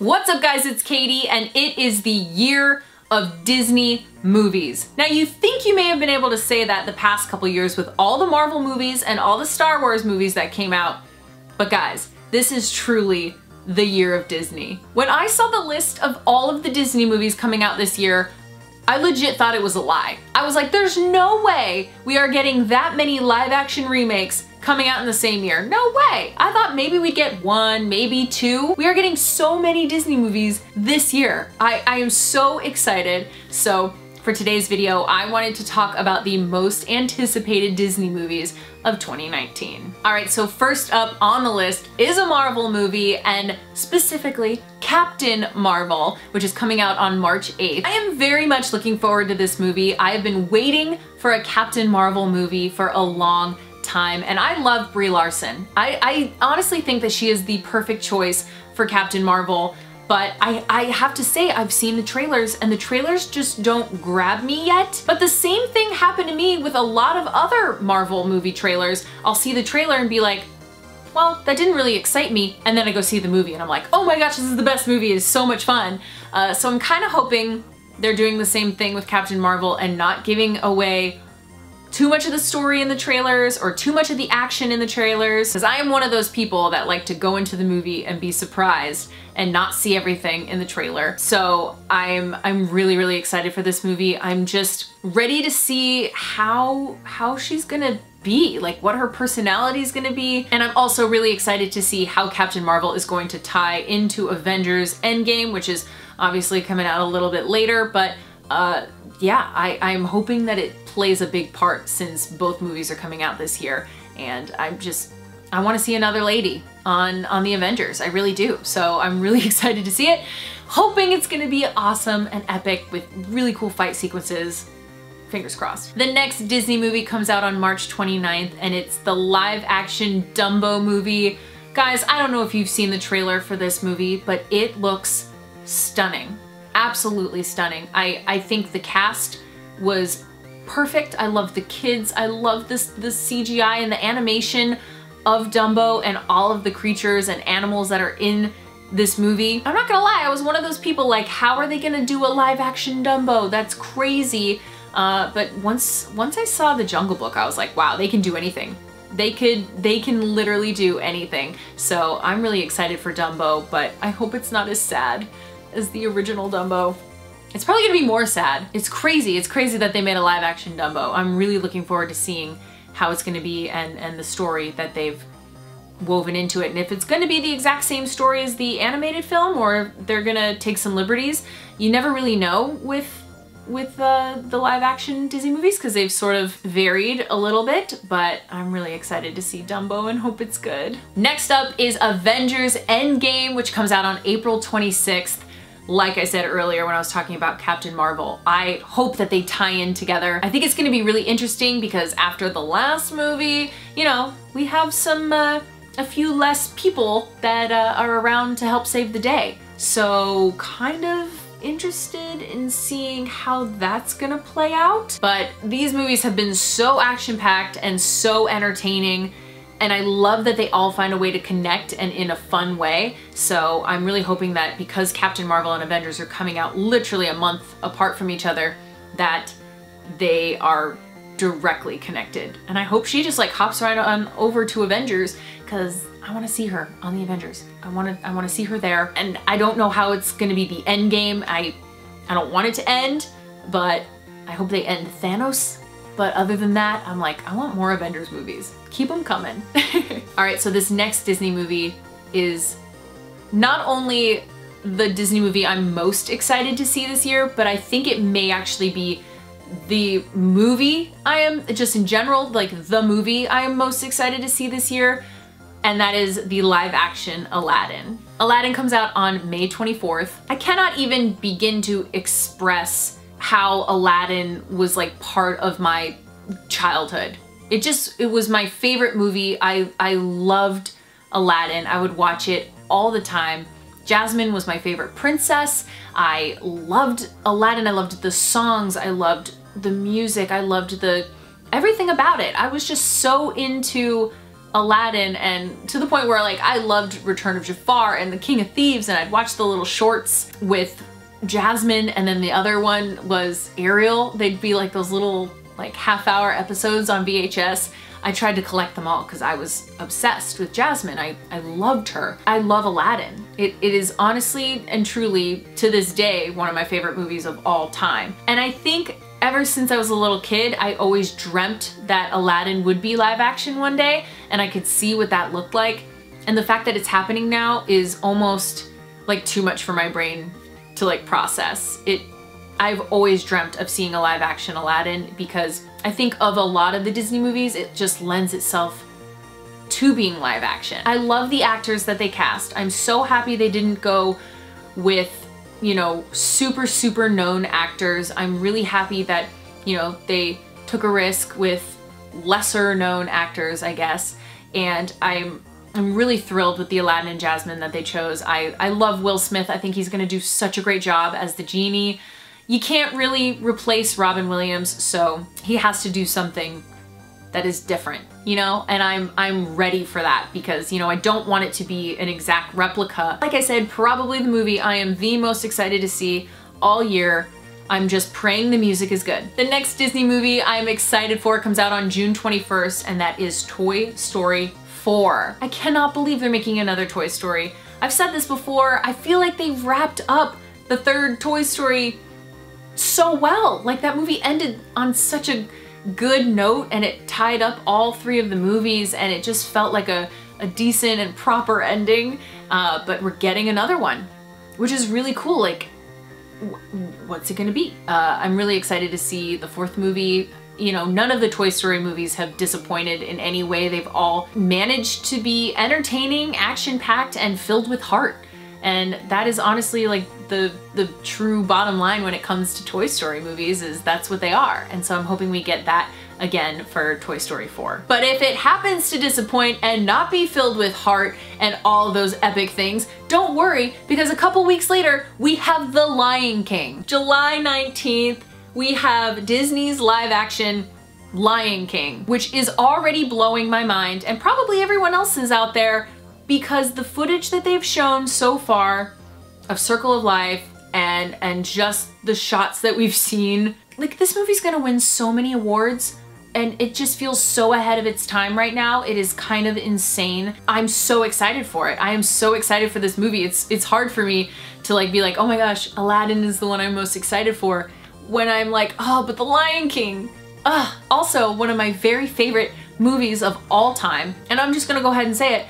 What's up guys, it's Katie and it is the year of Disney movies. Now you think you may have been able to say that the past couple years with all the Marvel movies and all the Star Wars movies that came out, but guys, this is truly the year of Disney. When I saw the list of all of the Disney movies coming out this year, I legit thought it was a lie. I was like, there's no way we are getting that many live action remakes coming out in the same year. No way. I thought maybe we'd get one, maybe two. We are getting so many Disney movies this year. I am so excited. So for today's video, I wanted to talk about the most anticipated Disney movies of 2019. All right, so first up on the list is a Marvel movie, and specifically Captain Marvel, which is coming out on March 8th. I am very much looking forward to this movie. I have been waiting for a Captain Marvel movie for a long time, and I love Brie Larson. I honestly think that she is the perfect choice for Captain Marvel. But I have to say, I've seen the trailers and the trailers just don't grab me yet. But the same thing happened to me with a lot of other Marvel movie trailers. I'll see the trailer and be like, well, that didn't really excite me. And then I go see the movie and I'm like, oh my gosh, this is the best movie. It's so much fun. So I'm kind of hoping they're doing the same thing with Captain Marvel and not giving away too much of the story in the trailers or too much of the action in the trailers, because I am one of those people that like to go into the movie and be surprised and not see everything in the trailer. So I'm really excited for this movie. I'm just ready to see how she's gonna be, like what her personality is gonna be. And I'm also really excited to see how Captain Marvel is going to tie into Avengers Endgame, which is obviously coming out a little bit later, but yeah, I'm hoping that it plays a big part since both movies are coming out this year, and I want to see another lady on the Avengers. I really do. So I'm really excited to see it, hoping it's gonna be awesome and epic with really cool fight sequences. Fingers crossed. The next Disney movie comes out on March 29th, and it's the live action Dumbo movie. Guys, I don't know if you've seen the trailer for this movie, but it looks stunning. Absolutely stunning. I think the cast was perfect. I love the kids. I love the CGI and the animation of Dumbo and all of the creatures and animals that are in this movie. I'm not gonna lie, I was one of those people like, how are they gonna do a live action Dumbo? That's crazy. But once I saw the Jungle Book, I was like, wow, they can do anything. They can literally do anything. So I'm really excited for Dumbo, but I hope it's not as sad as the original Dumbo. It's probably gonna be more sad. It's crazy that they made a live action Dumbo. I'm really looking forward to seeing how it's gonna be and the story that they've woven into it. And if it's gonna be the exact same story as the animated film, or they're gonna take some liberties, you never really know with the live action Disney movies, because they've sort of varied a little bit, but I'm really excited to see Dumbo and hope it's good. Next up is Avengers Endgame, which comes out on April 26th. Like I said earlier when I was talking about Captain Marvel, I hope that they tie in together. I think it's gonna be really interesting because after the last movie, you know, we have a few less people that are around to help save the day. So kind of interested in seeing how that's gonna play out. But these movies have been so action-packed and so entertaining, and I love that they all find a way to connect and in a fun way. So I'm really hoping that because Captain Marvel and Avengers are coming out literally a month apart from each other, that they are directly connected. And I hope she just like hops right on over to Avengers, because I want to see her on the Avengers. I want to see her there. And I don't know how it's going to be the end game. I don't want it to end, but I hope they end Thanos. But other than that, I'm like, I want more Avengers movies. Keep them coming. All right, so this next Disney movie is not only the Disney movie I'm most excited to see this year, but I think it may actually be the movie I am, just in general, like the movie I am most excited to see this year, and that is the live action Aladdin. Aladdin comes out on May 24th. I cannot even begin to express how Aladdin was like part of my childhood. It was my favorite movie. I loved Aladdin. I would watch it all the time. Jasmine was my favorite princess. I loved Aladdin. I loved the songs. I loved the music. I loved everything about it. I was just so into Aladdin, and to the point where like I loved Return of Jafar and The King of Thieves, and I'd watch the little shorts with Jasmine, and then the other one was Ariel. They'd be like those little like half-hour episodes on VHS. I tried to collect them all because I was obsessed with Jasmine. I loved her. I love Aladdin. It is honestly and truly, to this day, one of my favorite movies of all time. And I think ever since I was a little kid, I always dreamt that Aladdin would be live action one day, and I could see what that looked like. And the fact that it's happening now is almost like too much for my brain to like process. I've always dreamt of seeing a live action Aladdin because I think of a lot of the Disney movies, it just lends itself to being live action. I love the actors that they cast. I'm so happy they didn't go with, you know, super known actors. I'm really happy that, you know, they took a risk with lesser known actors, I guess. And I'm really thrilled with the Aladdin and Jasmine that they chose. I love Will Smith. I think he's gonna do such a great job as the genie. You can't really replace Robin Williams, so he has to do something that is different, you know? And I'm ready for that because, you know, I don't want it to be an exact replica. Like I said, probably the movie I am the most excited to see all year. I'm just praying the music is good. The next Disney movie I'm excited for comes out on June 21st, and that is Toy Story 4. I cannot believe they're making another Toy Story. I've said this before, I feel like they've wrapped up the third Toy Story so well. Like, that movie ended on such a good note, and it tied up all three of the movies, and it just felt like a decent and proper ending. But we're getting another one, which is really cool. Like, what's it gonna be? I'm really excited to see the fourth movie. You know, none of the Toy Story movies have disappointed in any way. They've all managed to be entertaining, action-packed, and filled with heart. And that is honestly like the true bottom line when it comes to Toy Story movies, is that's what they are. And so I'm hoping we get that again for Toy Story 4. But if it happens to disappoint and not be filled with heart and all of those epic things, don't worry, because a couple weeks later, we have The Lion King. July 19th, we have Disney's live action Lion King, which is already blowing my mind, and probably everyone else's out there, because the footage that they've shown so far of Circle of Life and just the shots that we've seen, like, this movie's gonna win so many awards, and it just feels so ahead of its time right now. It is kind of insane. I'm so excited for it. I am so excited for this movie. It's hard for me to like be like, oh my gosh, Aladdin is the one I'm most excited for, when I'm like, oh, but The Lion King. Also one of my very favorite movies of all time, and I'm just gonna go ahead and say it,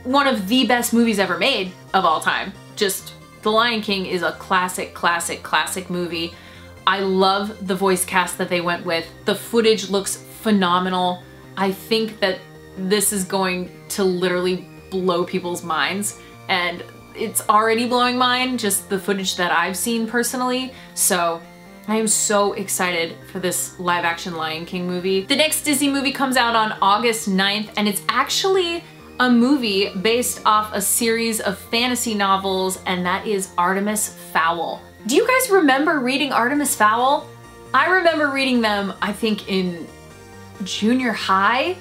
one of the best movies ever made of all time. Just, The Lion King is a classic movie. I love the voice cast that they went with. The footage looks phenomenal. I think that this is going to literally blow people's minds, and it's already blowing mine, just the footage that I've seen personally. So I am so excited for this live action Lion King movie. The next Disney movie comes out on August 9th, and it's actually a movie based off a series of fantasy novels, and that is Artemis Fowl. Do you guys remember reading Artemis Fowl? I remember reading them, I think, in junior high,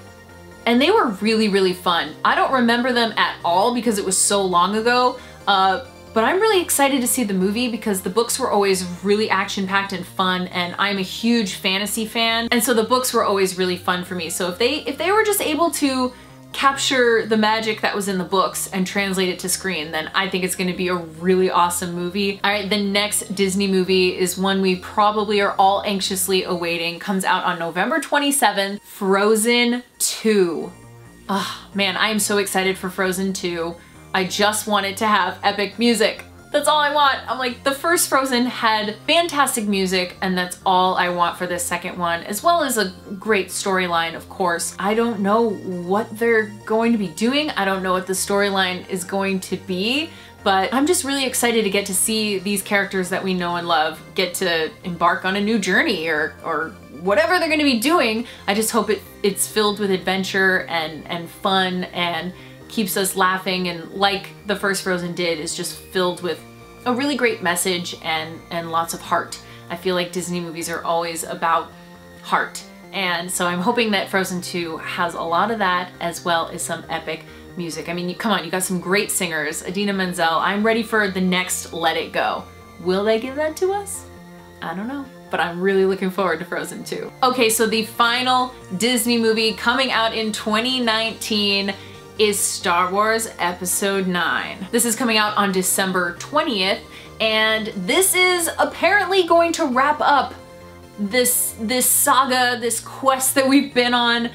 and they were really fun. I don't remember them at all because it was so long ago, but I'm really excited to see the movie because the books were always really action-packed and fun, and I'm a huge fantasy fan, and so the books were always really fun for me. So if they were just able to capture the magic that was in the books and translate it to screen, then I think it's going to be a really awesome movie. All right, the next Disney movie is one we probably are all anxiously awaiting. Comes out on November 27th, Frozen 2. Oh man, I am so excited for Frozen 2. I just want it to have epic music. That's all I want. I'm like, the first Frozen had fantastic music, and that's all I want for this second one, as well as a great storyline, of course. I don't know what they're going to be doing. I don't know what the storyline is going to be, but I'm just really excited to get to see these characters that we know and love get to embark on a new journey or whatever they're going to be doing. I just hope it's filled with adventure and fun and keeps us laughing, and like the first Frozen did, is just filled with a really great message and lots of heart. I feel like Disney movies are always about heart And so I'm hoping that Frozen 2 has a lot of that, as well as some epic music. I mean, come on, you got some great singers. Idina Menzel. I'm ready for the next Let It Go. Will they give that to us? I don't know, but I'm really looking forward to Frozen 2. Okay, so the final Disney movie coming out in 2019 is Star Wars Episode 9. This is coming out on December 20th, and this is apparently going to wrap up this saga, this quest that we've been on.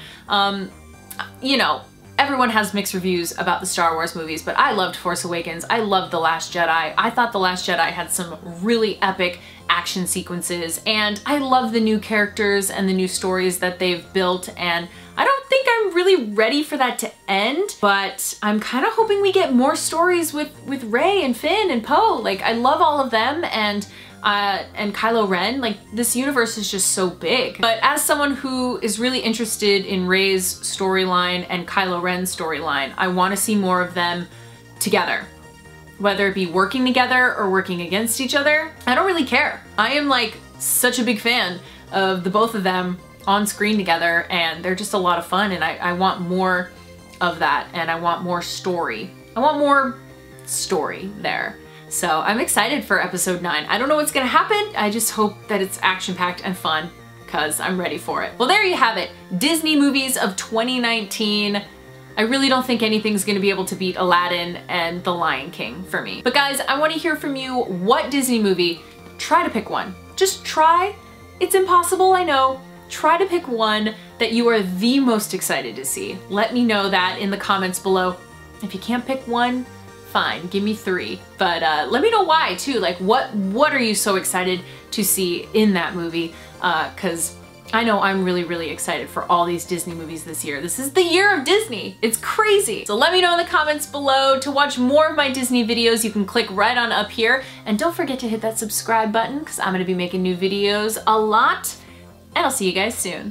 You know, everyone has mixed reviews about the Star Wars movies, but I loved Force Awakens. I loved The Last Jedi. I thought The Last Jedi had some really epic action sequences, and I love the new characters and the new stories that they've built, and I don't think I'm really ready for that to end, but I'm kind of hoping we get more stories with Rey and Finn and Poe. Like, I love all of them, and Kylo Ren. Like, this universe is just so big. But as someone who is really interested in Rey's storyline and Kylo Ren's storyline, I want to see more of them together. Whether it be working together or working against each other, I don't really care. I am like such a big fan of the both of them on screen together, and they're just a lot of fun, and I want more of that, and I want more story. I want more story there. So I'm excited for Episode 9. I don't know what's gonna happen. I just hope that it's action-packed and fun, because I'm ready for it. Well, there you have it. Disney movies of 2019. I really don't think anything's gonna be able to beat Aladdin and The Lion King for me. But guys, I wanna hear from you. What Disney movie? Try to pick one. Just try. It's impossible, I know. Try to pick one that you are the most excited to see. Let me know that in the comments below. If you can't pick one, fine, give me 3. But let me know why too. Like, what are you so excited to see in that movie? Because I know I'm really, really excited for all these Disney movies this year. This is the year of Disney. It's crazy. So let me know in the comments below. To watch more of my Disney videos, you can click right on up here. And don't forget to hit that subscribe button, because I'm gonna be making new videos a lot. And I'll see you guys soon.